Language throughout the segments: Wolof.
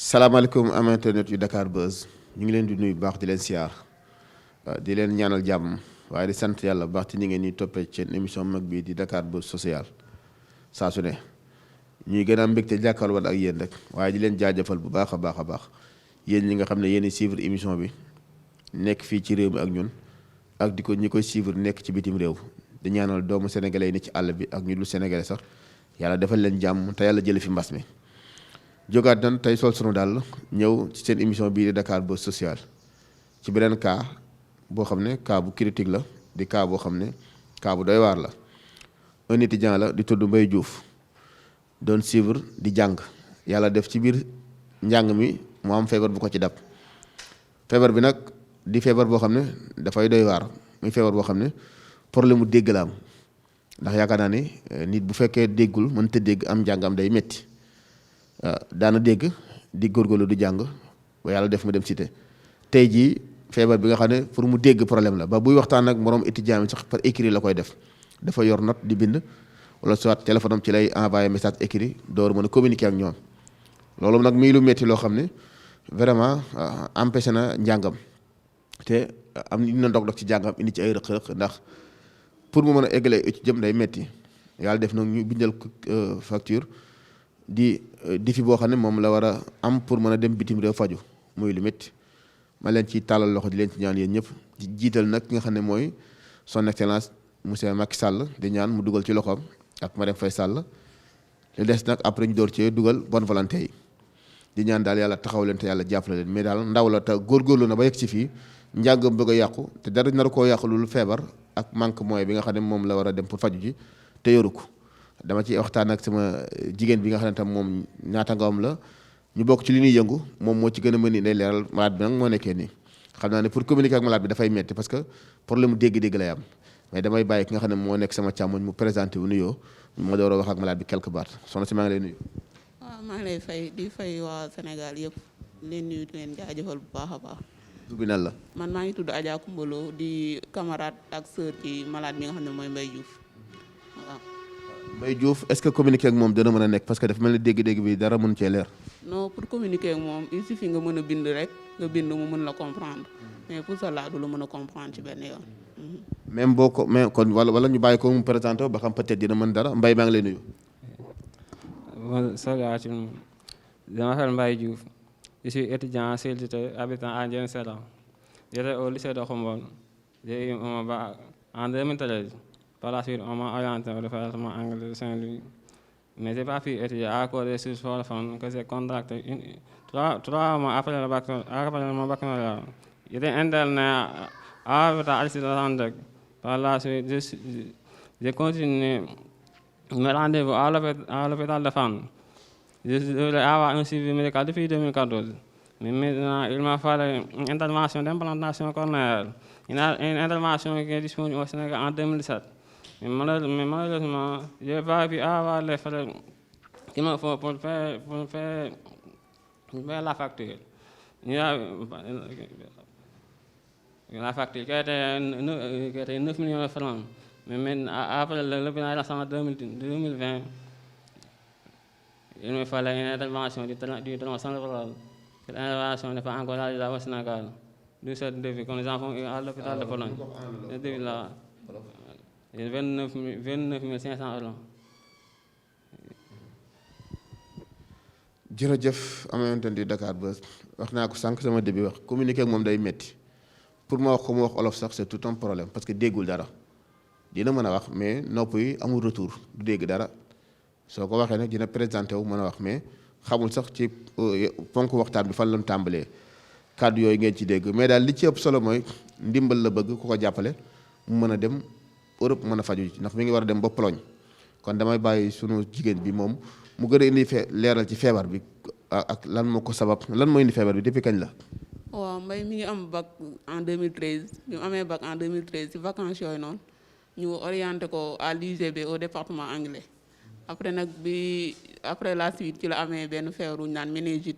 salaamaaleykum am internet yu Dakar Buzz ñu ngi leen di nuyu bu baax di leen siyaar di leen ñaanal jàmm waaye di sant yàlla bu baax ci ni ngeen ñuy toppee seen émission mag bii di Dakar Buzz social saa su ne ñuy gën a mbégte jàkkaarloo ak yéen rek waaye di leen jaajëfal bu baax a baax a baax yéen ñi nga xam ne yéen a suivre émission bi nekk fii ci réew mi ak ñun ak di ko ñi koy suivre nekk ci bitim réew di ñaanal doomu sénégalais yi ne ci àll bi ak ñu dul sénégalais sax yàlla defal leen jàmm te yàlla jële fi mbas mi. jógaat nan tey sol sunu daal ñëw ci seen émission bii di Dakar Buzz social ci beneen cas boo xam ne cas bu critique la di cas boo xam ne cas bu doy waar la un étudiant la di tudd Mbaye Diouf doon suivre di jàng yàlla def ci biir njàng mi mu am feebar bu ko ci dab feebar bi nag di feebar boo xam ne dafay doy waar muy feebar boo xam ne problème mu dégg la am ndax yaakaar naa ni nit bu fekkee déggul mënta dégg am njàngam day metti daana dégg di góorgóorlu du jàng ba yàlla def mu dem cité tey jii feebar bi nga xam ne pour mu dégg problème la ba buy waxtaan ak moroom étudiant bi sax par écrit la koy def dafa yor note di bind wala soit téléphone am ci lay envoyé message écrit door mën a communiquer ak ñoom loolu nag muy lu metti loo xam ne vraiment empêché na njàngam te am indi na ndog-ndog ci njàngam indi ci ay rëq-rëq ndax pour mu mën a eggalee étudiant day metti yàlla def nag ñu bindal facture di fi boo xam ne moom la war a am pour mën a dem bitim réew faju muy lu métti ma leen ci tàllal loxo di leen ci ñaan yéen ñëpp di jiital nag ki nga xam ne mooy son excellence monsieur Macky Sall di ñaan mu dugal ci loxoom ak Marème Faye Sall li des nag après ñu door ci dugal bonne volonté yi di ñaan daal yàlla taxaw leen te yàlla jàppale leen mais daal ndaw la te góorgóorlu na ba yegg ci fii njàngam bëgg a yàqu te dara nar koo yàqu lu feebar ak manque moyen bi nga xam ne moom la war a dem pour faju ji te yoru ko dama ci waxtaan ak sama jigéen bi nga xam ne tam moom ñaatangawam la ñu bokk ci li ñuy yëngu moom moo ci gën a mën ni day leeral malade bi nag moo nekkee nii xam naa ne pour communiquer ak malade bi dafay metti parce que problème mu dégg-dégg lay am mais damay bàyyi ki nga xam ne moo nekk sama càmmoñ mu présenté wu nuyoo ma door a wax ak malade bi quelque part soxna si maa ngi lay nuyu. waaw maa ngi lay fay di fay waa Sénégal yëpp leen nuyu di leen jaajëfal bu baax a baax. tur bi nan la. man maa ngi tudd Adja Kumbalo di camarade ak sœur ci malade bi nga xam ne mooy Mbaye Diouf waaw. Mbaye Diouf est-ce que communiquer ak moom dina mën a nekk parce que dafa mel ni dégg-dégg bi dara mën cee leer. non pour communiquer ak moom il suffit nga mën a bind rek nga bind mu mën la comprendre mais pour cela du la mën a comprendre ci benn yoon. même boo ko mais kon wala ñu bàyyi ko mu présenté ba xam peut-être dina mën dara Mbaye maa ngi lay nuyu. Bon, salaamaaleykum. Je m'appelle Mbaye Diouf. Je suis étudiant en cécité habitant à Ndiéyène Sirakh. J'étais au lycée de Khombole. J'ai eu mon bac en 2013. Par la suite, on m'a orienté au département anglais de Saint-Louis. Mais je n'ai pas pu étudier à cause des sources profondes que j'ai contractées 3 mois après mon baccalauréat. J'étais interné à l'hôpital Aristide Le Dantec. Par la suite, j'ai continué mes rendez-vous à l'hôpital de Fann. Je voulais avoir un suivi médical depuis 2014. Mais maintenant, il m'a fallu une intervention d'implantation cornéenne. Une intervention qui est disponible au Sénégal en 2017. Mais malheureusement, je n'ai pas pu avoir les frais qu'il me faut pour faire la facture. La facture qui était 9 millions de francs. Mais maintenant, après le bilan en 2020, il me fallait une intervention du tronc central. Cette intervention n'est pas encore réalisée au Sénégal. D'où cette devis que nous avons eu à l'hôpital de Pologne. Ce devis-là, 29 500 €. jërëjëf amante di Dakar Buzz wax naa ko sànq sama début wax communiquer ak moom day metti pour ma wax ko mu wax olof sax c'est tout un problème parce que déggul dara dina mën a wax mais nopp yi amul retour du dégg dara soo ko waxee nag dina présenté wu mën a wax mais xamul sax ci ponk waxtaan bi fan lañu tàmbalee kàddu yooyu ngeen ci dégg mais daal li ci ëpp solo mooy ndimbal la bëgg ku ko jàppale mu mën a dem Europe mën a faju ndax mi ngi war a dem ba Pologne kon damay bàyyi sunu jigéen bi moom mu gën a indi leeral ci feebar bi ak lan moo ko sabab lan moo indi feebar bi depuis kañ la. waaw Mbaye mi ngi am bac en 2013 bi mu amee bac en 2013 ci vacances yooyu noonu ñu orienté ko à l'UGB au département anglais après nag après la suite ci la amee benn feebaru ñu naan méningite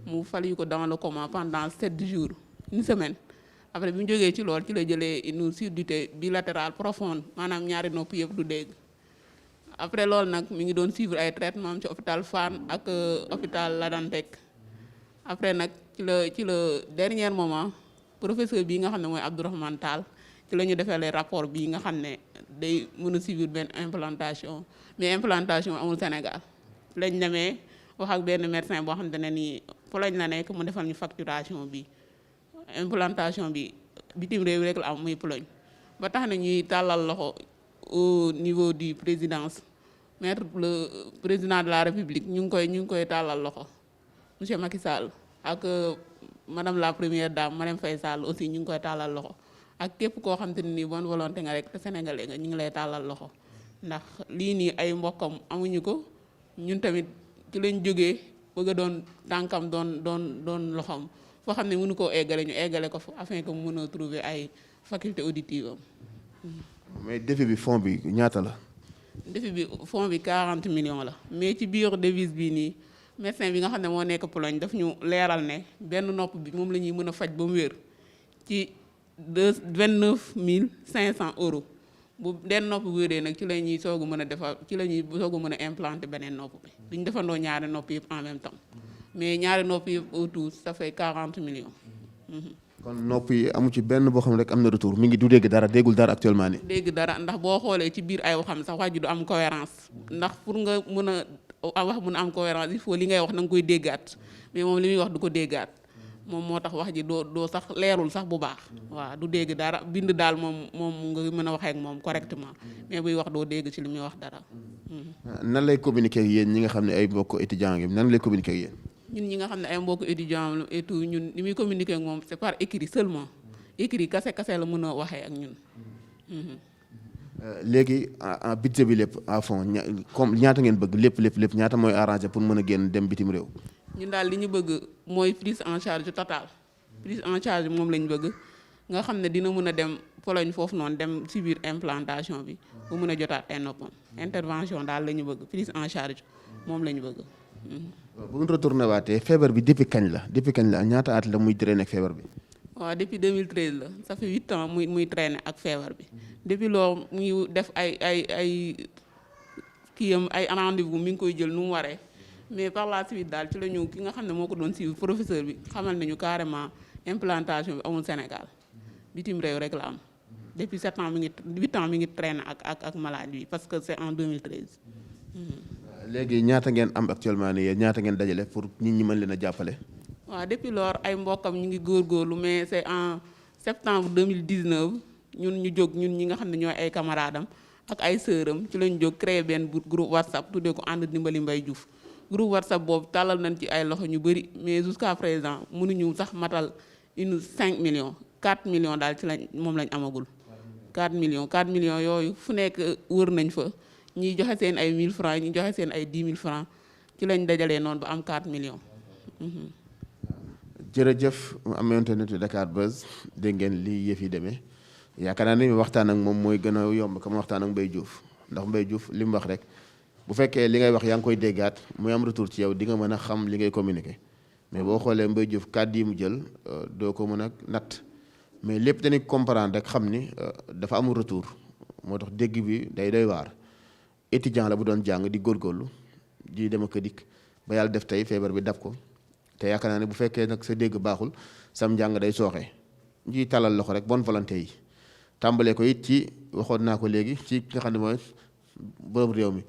mu fali ko dans le coma pendant 7 jours une semaine après bi mu jógee ci lool ci la jëlee une surdité bilatérale profonde maanaam ñaari nopp yëpp du dégg. après loolu nag mi ngi doon suivre ay traitement ci hôpital Fann ak hôpital La Dantec après nag ci la dernier moment professeur bii nga xam ne mooy Abdourahmane Tall ci la ñu defee rapport bii nga xam ne day mën a suivre benn implantation mais implantation amul Sénégal lañ demee wax ak benn médecin boo xam ne nii Pologne la nekk mu defal ñu facturation bi implantation bi bitim réew rek la am muy Pologne ba tax na ñuy tàllal loxo au niveau du présidence maître le président de la République ñu ngi koy tàllal loxo monsieur Macky Sall ak madame la première dame Marième Faye Sall aussi ñu ngi koy tàllal loxo ak képp koo xam te ne nii bonne volonté nga rek te sénégalais nga ñu ngi lay tàllal loxo ndax lii nii ay mbokkam amuñu ko ñun tamit ci lañ jógee bëgg a doon tànkam doon loxoom foo xam ne mënu koo eggale ñu eggale ko afin que mu mën a trouver ay faculté auditive am. mais défi bi fond bi ñaata la. défi bi fond bi 40 millions la mais ci biir devise bii nii médecin bi nga xam ne moo nekk Pologne daf ñu leeral ne benn nopp bi moom la ñuy mën a faj ba mu wér ci 29 500 euros bu benn nopp bu wéree nag ci la ñuy soog a mën a defar ci la ñuy soog a mën a implanter beneen nopp bi duñ defandoo ñaari nopp yëpp en même temps mais ñaari nopp yëpp autour ça fait 40 millions. kon nopp yi amu ci benn boo xam ne rek am na retour mi ngi du dégg dara déggul dara actuellement nii. dégg dara ndax boo xoolee ci biir ay waxam sax wax ji du am cohérence ndax pour nga mën a wax mën a am cohérence il faut li ngay wax na nga koy déggaat mais moom li muy wax du ko déggaat moom moo tax wax ji doo sax leerul sax bu baax waaw du dégg dara bind daal moom nga mën a waxee ak moom correctement mais buy wax doo dégg ci li muy wax dara. nan lay communiquer ak yéen ñi nga xam ne ay mbokk étudiants yi nan lay communiquer ak yéen. ñun ñi nga xam ne ay mbokk étudiants et tout ñun ni muy communiquer ak moom c'est par écrit seulement écrit kase la mën a waxee ak ñun. léegi en budget bi lépp à fond comme ñaata ngeen bëgg lépp ñaata mooy arrangé pour mën a génn dem bitim réew. ñun daal li ñu bëgg mooy prise en charge totale prise en charge moom lañ bëgg nga xam ne dina mën a dem Pologne foofu noonu dem ci biir implantation bi bu mën a jotaat ay noppam intervention daal la ñu bëgg prise en charge moom la ñu bëgg. bu ñu retourné waatee feebar bi depuis kañ la ñaata at la muy traîner ak feebar bi. waaw depuis 2013 la ça fait 8 ans muy traîner ak feebar bi depuis loolu mu ngi def ay kiyam ay rendez-vous mi ngi koy jël nu mu waree mais par la suite daal ci la ñu ki nga xam ne moo ko doon suivre professeur bi xamal nañu carrément implantation bi amul Sénégal bitim réew rek la am depuis 8 ans mi ngi traîner ak maladie bi parce que c'est en 2013. léegi ñaata ngeen am actuellement nii ñaata ngeen dajale pour nit ñi mën leen a jàppale. waaw depuis lors ay mbokkam ñu ngi góorgóorlu mais c'est en septembre 2019 ñun ñu jóg ñun ñi nga xam ne ñooy ay camarades am ak ay sœuram ci lañ jóg créer benn groupe WhatsApp tuddee ko ànd dimbali Mbaye Diouf groupe WhatsApp boobu tàllal nañ ci ay loxo ñu bëri mais jusqu'à présent mënuñu sax matal 5 millions 4 millions daal ci lañ moom lañ amagul 4 millions yooyu fu nekk wër nañ fa ñiy joxe seen ay 1000 francs ñi joxe seen ay 10 000 francs ci lañ dajalee noonu ba am 4 millions. jërëjëf am internet Dakar Buzz dégg ngeen lii yëf yi demee yaakaar naa ne waxtaan ak moom mooy gën a yomb comme waxtaan ak Mbaye Diouf ndax Mbaye Diouf li mu wax rek bu fekkee li ngay wax yaa ngi koy déggaat muy am retour ci yow di nga mën a xam li ngay communiquer mais boo xoolee Mbaye Diouf kàddu yi mu jël doo ko mën a natt mais lépp dañuy comprendre rek xam ni dafa amul retour moo tax dégg bi day doy waar étudiant la bu doon jàng di góorgóorlu di dem ak dikk ba yàlla def tey feebar bi dab ko te yaakaar naa ne bu fekkee nag sa dégg baaxul sam njàng day sooxee ñuy talal loxo rek bonne volonté yi tàmbalee ko it ci waxoon naa ko léegi ci nga xam ne mooy boroom réew mi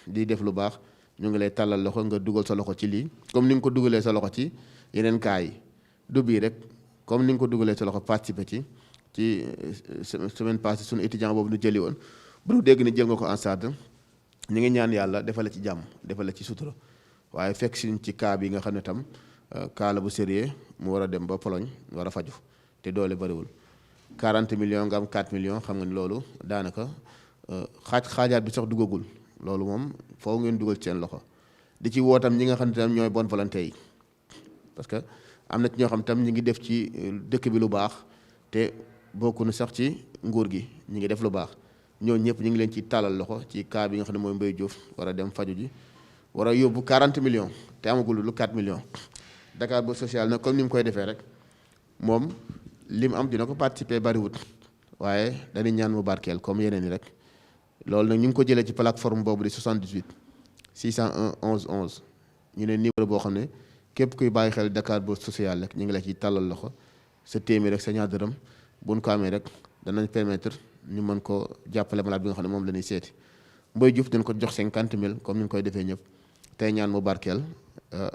di def lu baax ñu ngi lay tàllal loxo nga dugal sa loxo ci lii comme ni nga ko dugalee sa loxo ci yeneen cas yi du bii rek comme ni nga ko dugalee sa loxo participer ci semaine passée suñu étudiant boobu nu jëli woon bu nu dégg ni jël nga ko en charge ñu ngi ñaan yàlla defal la ci jàmm defal la ci sutura waaye fekk si ci cas bi nga xam ne tam cas la bu sérieux mu war a dem ba Pologne war a faju te doole bariwul 40 millions nga am 4 millions xam nga ni loolu daanaka xaajaat bi sax duggagul loolu moom foo ngeen dugal ci seen loxo di ci woo tam ñi nga xam ne tam ñooy bonne volonté yi parce que am na ci ñoo xam tam ñi ngi def ci dëkk bi lu baax te bokkuñu sax ci nguur gi ñi ngi def lu baax ñooñu ñëpp ñu ngi leen ci tàllal loxo ci cas bi nga xam ne mooy Mbaye Diouf war a dem faju ji war a yóbbu 40 millions te amagul lu 4 millions Dakar Buzz social nag comme ni mu koy defee rek moom li mu am dina ko participer bariwut waaye dañuy ñaan mu barkeel comme yeneen yi rek loolu nag ñu ngi ko jëlee ci plateforme boobu di 78 601 11 11 ñu ne numéro boo xam ne képp kuy bàyyi xel Dakar Buzz social rek ñu ngi la ci tàllal loxo sa téeméer rek sa ñaar dërëm buñ ko amee rek danañ permettre ñu mën ko jàppale malade bi nga xam ne moom la ñuy seeti Mbaye Diouf dañ ko jox 50 000 comme ni ñu koy defee ñëpp tey ñaan mu barkeel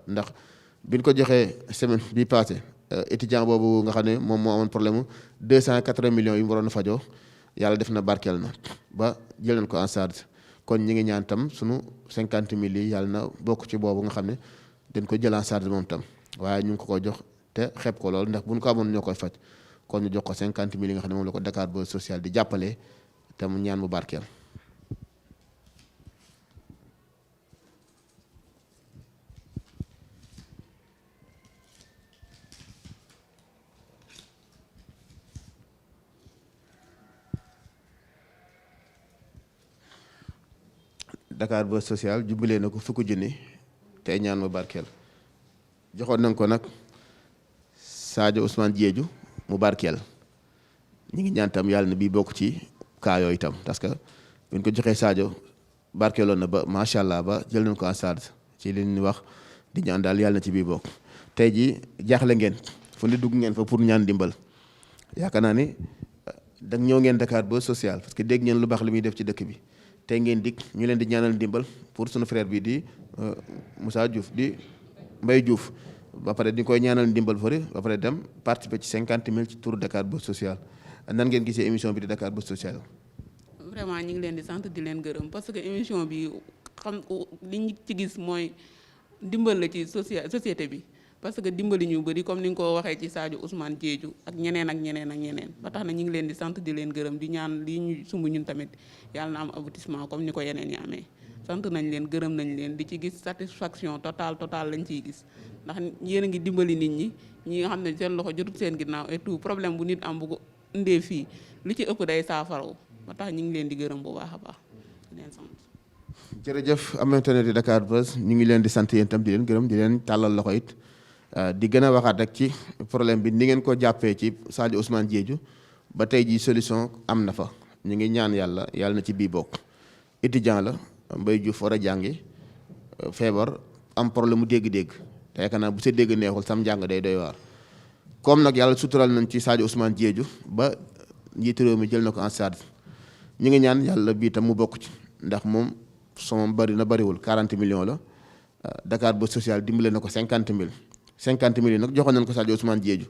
ndax biñ ko joxee semaine bi passé étudiant boobu nga xam ne moom moo amoon problème mu 280 millions yu mu waroon a fajoo yàlla def na barkeel na ba jël nañ ko en charge kon ñi ngi ñaan tam sunu 50 000 yi yàlla na bokk ci boobu nga xam ne dañ ko jël en charge moom tam waaye ñu ngi ko jox te xeeb ko lool ndax buñ ko amoon ñoo koy faj kon ñu jox ko 50 000 yi nga xam ne moom la ko Dakar Buzz social di jàppale te mu ñaan mu barkeel. Dakar Buzz social jubbalee na ko fukki junni tey ñaan mu barkeel joxoon nañ ko nag Sadio Ousmane Diédhiou mu barkeel ñi ngi ñaan tam yàlla na bii bokk ci cas yooyu itam parce que buñ ko joxee Sadio barkeeloon na ba macha allah ba jël nañ ko en charge ci li ñu wax di ñaan daal yàlla na ci bii bokk. tey jii jaaxle ngeen fu ne dugg ngeen fa pour ñaan dimbal yaakaar naa ni da ñëw ngeen Dakar Buzz social parce que dégg ngeen lu baax li muy def ci dëkk bi. tey ngeen dikk ñu leen di ñaanal ndimbal pour sunu frère bi di Moussa Diouf di Mbaye Diouf ba pare di koy ñaanal ndimbal fële ba pare dem participer ci 50 000 ci tour Dakar Buzz social nan ngeen gisee émission bi di Dakar Buzz social. vraiment ñu ngi leen di sant di leen gërëm parce que émission bi xam li ñu ci gis mooy ndimbal la ci société bi parce que dimbali ñu bëri comme ni nga ko waxee ci Sadio Ousmane Diédhiou ak ñeneen ak ñeneen ak ñeneen ba tax na ñu ngi leen di sant di leen gërëm di ñaan lii ñu sumb ñun tamit yàlla na am aboutissement comme ni ko yeneen yi amee sant nañ leen gërëm nañ leen di ci gis satisfaction totale lañ ciy gis ndax yéen a ngi dimbali nit ñi nga xam ne seen loxo jotut seen ginnaaw et tout problème bu nit am bu ko indee fii li ci ëpp day saafaraw ba tax ñu ngi leen di gërëm bu baax a baax di leen sant. jërëjëf am internet di Dakar Buzz ñu ngi leen di sant yéen tam di leen gërëm di leen tàllal loxo it di gën a waxaat rek ci problème bi ni ngeen ko jàppee ci Sadio Ousmane Diédhiou ba tey jii solution am na fa ñu ngi ñaan yàlla na ci bii bokk étudiant la Mbaye Diouf war a jàngi feebar am problème mu dégg-dégg te yaakaar naa bu sa dégg neexul sam njàng day doy waar comme nag yàlla sutural nañ ci Sadio Ousmane Diédhiou ba njiitu réew mi jël na ko en charge ñu ngi ñaan yàlla bii tam mu bokk ci ndax moom somam bariwul 40 millions la Dakar Buzz social dimbale na ko 50 000 50 000 yi nag joxoon nañ ko Sadio Ousmane Diédhiou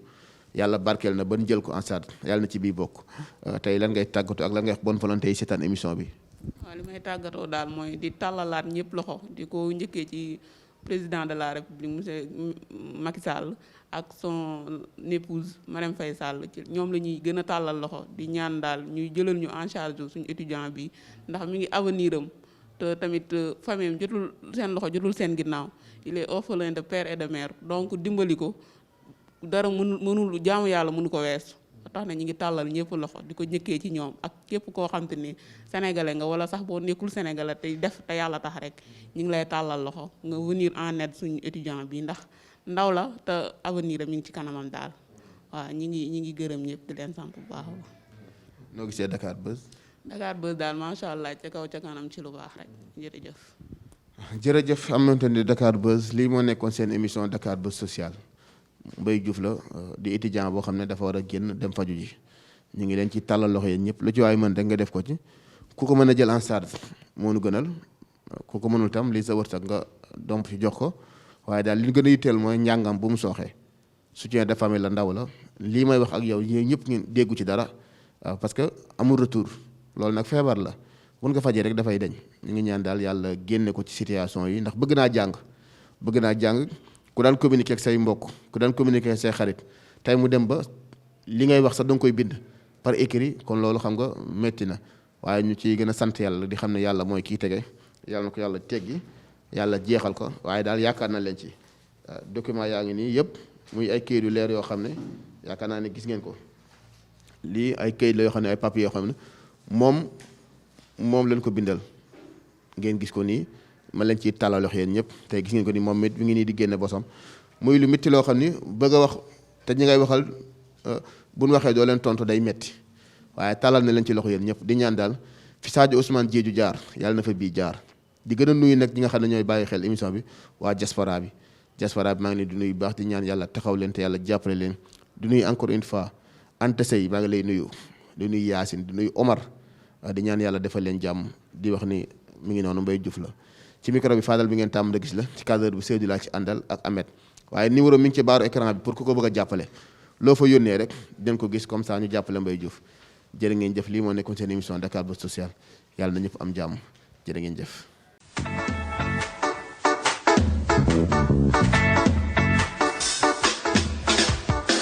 yàlla barkeel na ba ñu jël ko en charge yàlla na ci bii bokk tey lan ngay tàggatoo ak lan ngay wax bonne volonté yi seetaan émission bi. waaw li may tàggatoo daal mooy di tàllalaat ñëpp loxo di ko njëkkee ci président de la république monsieur Macky Sall ak son épouse Marème Faye Sall ci ñoom la ñuy gën a tàllal loxo di ñaan daal ñuy jëlal ñu en charge suñu étudiant bi ndax mi ngi avenir am te tamit famille am jotul seen loxo jotul seen ginnaaw il est orphelin de père et de mère donc dimbali ko dara mënul jaamu yàlla mënu ko weesu tax na ñu ngi tàllal ñëpp loxo di ko njëkkee ci ñoom ak képp koo xam te ni sénégalais nga wala sax boo nekkul sénégalais te def te yàlla tax rek ñu ngi lay tàllal loxo nga venir en aide suñu étudiant bi ndax ndaw la te avenir am mi ngi ci kanamam daal waaw ñi ngi gërëm ñëpp di leen sant bu baax. noo gisee Dakar Buzz. Dakar Buzz daal macha allah ca kaw ca kanam ci lu baax rek jërëjëf. jërëjëf am nañu ne Dakar Buzz lii moo nekkoon seen émission Dakar Buzz social. Mbaye Diouf la di étudiant boo xam ne dafa war a génn dem faju ji ñu ngi leen ci tàllal loxo yéen ñëpp lu ci waay mën rek nga def ko ci ku ko mën a jël en charge moo nu gënal ku ko mënul tam lii sa wërsëg nga domp ci jox ko waaye daal li ñu gën a yitteel mooy njàngam bu mu sooxee soutien de famille la ndaw la lii may wax ak yow yooyu ñëpp ngeen déggu ci dara parce que amul retour loolu nag feebar la buñ ko fajee rek dafay deñ ñu ngi ñaan daal yàlla génne ko ci situation yi ndax bëgg naa jàng ku daan communiquer ak say mbokk ku daan communiquer ak say xarit tey mu dem ba li ngay wax sax danga koy bind par écrit kon loolu xam nga métti na waaye ñu ciy gën a sant yàlla di xam ne yàlla mooy kii tege yàlla na ko yàlla teggi yàlla jeexal ko waaye daal yaakaar na leen ci document yaa ngi nii yëpp muy ay këyit yu leer yoo xam ne yaakaar naa ne gis ngeen ko lii ay këyit la yoo xam ne ay papier yoo xam ne moom lañ ko bindal ngeen gis ko nii ma leen ciy tàllal loxo yéen ñëpp tey gis ngeen ko ni moom it mi ngi nii di génne bosam muy lu métti loo xam ni bëgg a wax te ñi ngay waxal buñ waxee doo leen tontu day metti waaye tàllal na leen ci loxo yéen ñëpp di ñaan daal fi Sadio Ousmane Diédhiou jaar yàlla na fa bii jaar di gën a nuyu nag ñi nga xam ne ñooy bàyyi xel émission bi waa diaspora bi diaspora bi maa ngi leen di nuyu baax di ñaan yàlla taxaw leen te yàlla jàppale leen di nuyu encore une fois Anta Sey maa ngi lay nuyu di nuyu Yacine di nuyu Omar di ñaan yàlla defal leen jàmm di wax ni mi ngi noonu Mbaye Diouf la ci micro bi Fadal bi ngeen tàmm da gis la ci cadre bu Seydou laa ci àndal ak Ahmed waaye numéro mi ngi ci baaru écran bi pour ku ko bëgg a jàppale loo fa yónnee rek den ko gis comme ça ñu jàppale Mbaye Diouf jërë ngeen jëf lii moo nekkoon seen émission Dakar Buzz Social yàlla na ñëpp am jàmm jërë ngeen jëf